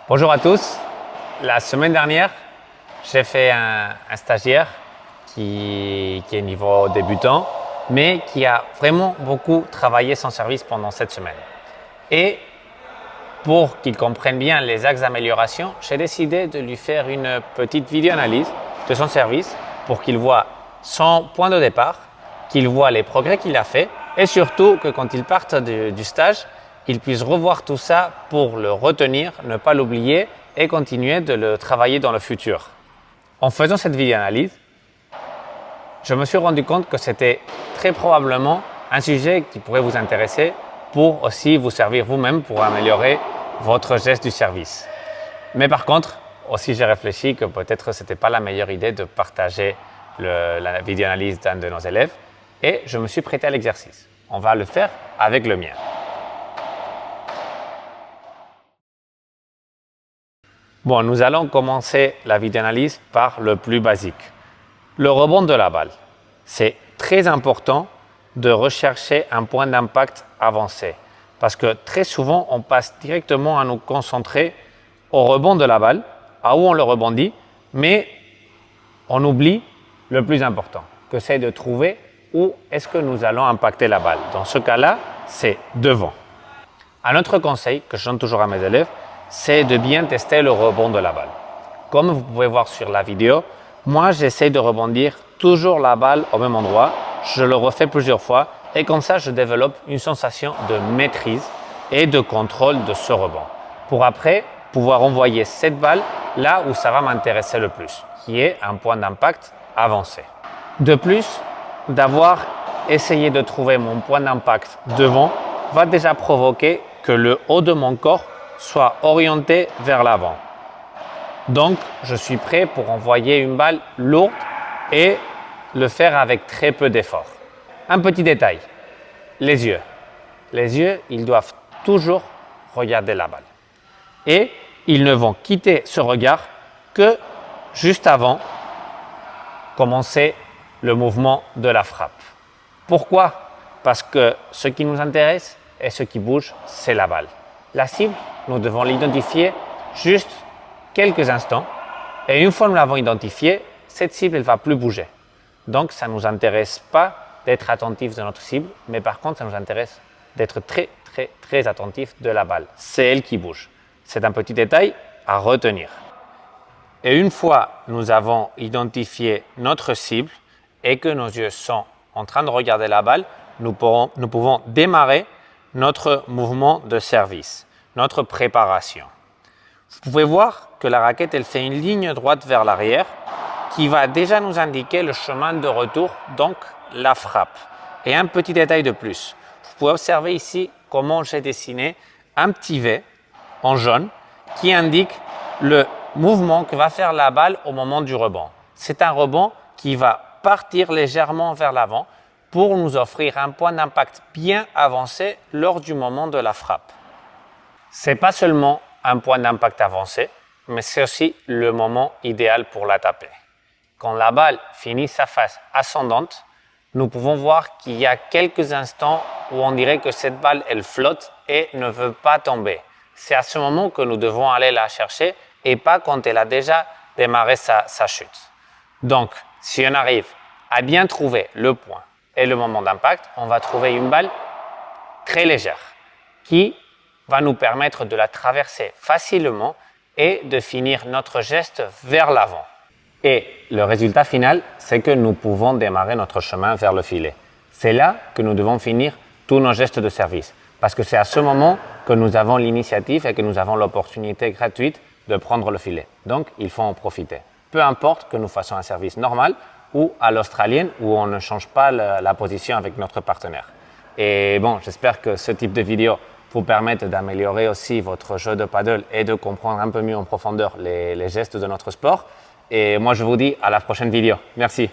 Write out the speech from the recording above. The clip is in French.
Bonjour à tous. La semaine dernière, j'ai fait un stagiaire qui est niveau débutant, mais qui a vraiment beaucoup travaillé son service pendant cette semaine. Et pour qu'il comprenne bien les axes d'amélioration, j'ai décidé de lui faire une petite vidéo-analyse de son service pour qu'il voit son point de départ, qu'il voit les progrès qu'il a fait et surtout que quand il parte du stage, il puisse revoir tout ça pour le retenir, ne pas l'oublier et continuer de le travailler dans le futur. En faisant cette vidéo-analyse, je me suis rendu compte que c'était très probablement un sujet qui pourrait vous intéresser pour aussi vous servir vous-même pour améliorer votre geste du service. Mais par contre, aussi j'ai réfléchi que peut-être ce n'était pas la meilleure idée de partager la vidéo-analyse d'un de nos élèves et je me suis prêté à l'exercice. On va le faire avec le mien. Bon, nous allons commencer la vidéo-analyse par le plus basique. Le rebond de la balle. C'est très important de rechercher un point d'impact avancé parce que très souvent, on passe directement à nous concentrer au rebond de la balle, à où on le rebondit, mais on oublie le plus important, que c'est de trouver où est-ce que nous allons impacter la balle. Dans ce cas-là, c'est devant. Un autre conseil que je donne toujours à mes élèves, c'est de bien tester le rebond de la balle. Comme vous pouvez voir sur la vidéo, moi j'essaie de rebondir toujours la balle au même endroit. Je le refais plusieurs fois et comme ça je développe une sensation de maîtrise et de contrôle de ce rebond. Pour après pouvoir envoyer cette balle là où ça va m'intéresser le plus, qui est un point d'impact avancé. De plus, d'avoir essayé de trouver mon point d'impact devant va déjà provoquer que le haut de mon corps soit orienté vers l'avant. Donc, je suis prêt pour envoyer une balle lourde et le faire avec très peu d'effort. Un petit détail, les yeux. Les yeux, ils doivent toujours regarder la balle. Et ils ne vont quitter ce regard que juste avant commencer le mouvement de la frappe. Pourquoi? Parce que ce qui nous intéresse et ce qui bouge, c'est la balle. La cible, nous devons l'identifier juste quelques instants et une fois que nous l'avons identifiée, cette cible ne va plus bouger. Donc, ça ne nous intéresse pas d'être attentif de notre cible, mais par contre, ça nous intéresse d'être très attentif de la balle. C'est elle qui bouge. C'est un petit détail à retenir. Et une fois nous avons identifié notre cible et que nos yeux sont en train de regarder la balle, nous pouvons démarrer notre mouvement de service, notre préparation. Vous pouvez voir que la raquette elle fait une ligne droite vers l'arrière qui va déjà nous indiquer le chemin de retour, donc la frappe. Et un petit détail de plus, vous pouvez observer ici comment j'ai dessiné un petit V en jaune qui indique le mouvement que va faire la balle au moment du rebond. C'est un rebond qui va partir légèrement vers l'avant pour nous offrir un point d'impact bien avancé lors du moment de la frappe. Ce n'est pas seulement un point d'impact avancé, mais c'est aussi le moment idéal pour la taper. Quand la balle finit sa phase ascendante, nous pouvons voir qu'il y a quelques instants où on dirait que cette balle elle flotte et ne veut pas tomber. C'est à ce moment que nous devons aller la chercher et pas quand elle a déjà démarré sa chute. Donc, si on arrive à bien trouver le point et le moment d'impact, on va trouver une balle très légère qui va nous permettre de la traverser facilement et de finir notre geste vers l'avant. Et le résultat final, c'est que nous pouvons démarrer notre chemin vers le filet. C'est là que nous devons finir tous nos gestes de service parce que c'est à ce moment que nous avons l'initiative et que nous avons l'opportunité gratuite de prendre le filet. Donc, il faut en profiter. Peu importe que nous fassions un service normal ou à l'australienne où on ne change pas la position avec notre partenaire. Et bon, j'espère que ce type de vidéo vous permette d'améliorer aussi votre jeu de paddle et de comprendre un peu mieux en profondeur les gestes de notre sport. Et moi, je vous dis à la prochaine vidéo. Merci.